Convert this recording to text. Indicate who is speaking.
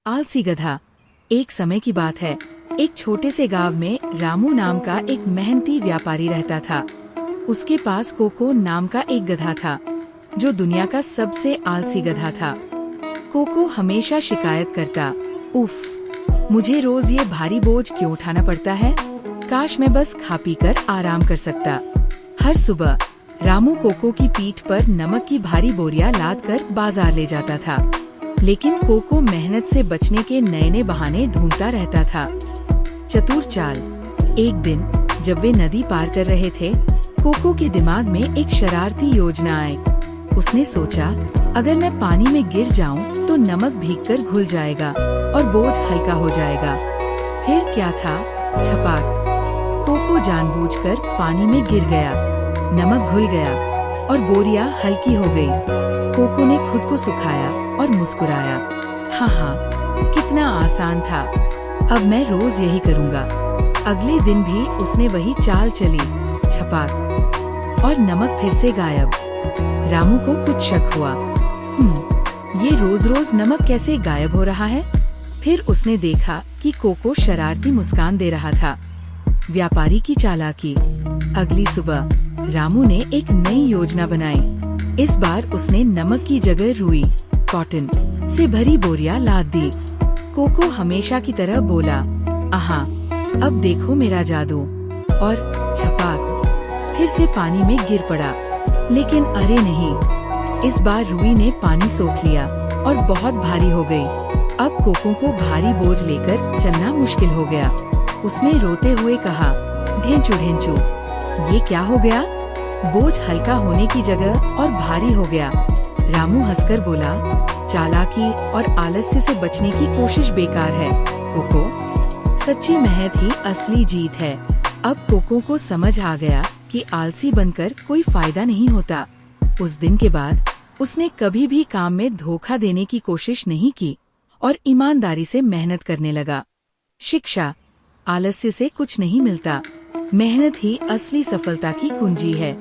Speaker 1: आलसी गधा। एक समय की बात है, एक छोटे से गांव में रामू नाम का एक मेहनती व्यापारी रहता था। उसके पास कोको नाम का एक गधा था, जो दुनिया का सबसे आलसी गधा था। कोको हमेशा शिकायत करता, उफ, मुझे रोज ये भारी बोझ क्यों उठाना पड़ता है। काश मैं बस खा पी कर आराम कर सकता। हर सुबह रामू कोको की पीठ पर नमक की भारी बोरियां लाद कर बाजार ले जाता था, लेकिन कोको मेहनत से बचने के नए नए बहाने ढूंढता रहता था। चतुर चाल। एक दिन जब वे नदी पार कर रहे थे, कोको के दिमाग में एक शरारती योजना आई। उसने सोचा, अगर मैं पानी में गिर जाऊं तो नमक भीगकर घुल जाएगा और बोझ हल्का हो जाएगा। फिर क्या था, छपाक, कोको जानबूझकर पानी में गिर गया, नमक घुल गया और बोरियां हल्की हो गई। कोको ने खुद को सुखाया और मुस्कुराया, हाँ, कितना आसान था। अब मैं रोज यही करूँगा। अगले दिन भी उसने वही चाल चली, छपाक, और नमक फिर से गायब। रामू को कुछ शक हुआ, ये रोज रोज नमक कैसे गायब हो रहा है। फिर उसने देखा कि कोको शरारती मुस्कान दे रहा था। व्यापारी की चालाकी। अगली सुबह रामू ने एक नई योजना बनाई। इस बार उसने नमक की जगह रुई, कॉटन से भरी बोरियां लाद दी। कोको हमेशा की तरह बोला, आहा, अब देखो मेरा जादू। और छपाक, फिर से पानी में गिर पड़ा। लेकिन अरे नहीं, इस बार रुई ने पानी सोख लिया और बहुत भारी हो गई। अब कोको को भारी बोझ लेकर चलना मुश्किल हो गया। उसने रोते हुए कहा, ढेंचू ढेंचू, ये क्या हो गया। बोझ हल्का होने की जगह और भारी हो गया। रामू हंसकर बोला, चालाकी और आलस्य से बचने की कोशिश बेकार है कोको, सच्ची मेहनत ही असली जीत है। अब कोको को समझ आ गया कि आलसी बनकर कोई फायदा नहीं होता। उस दिन के बाद उसने कभी भी काम में धोखा देने की कोशिश नहीं की और ईमानदारी से मेहनत करने लगा। शिक्षा, आलस्य से कुछ नहीं मिलता, मेहनत ही असली सफलता की कुंजी है।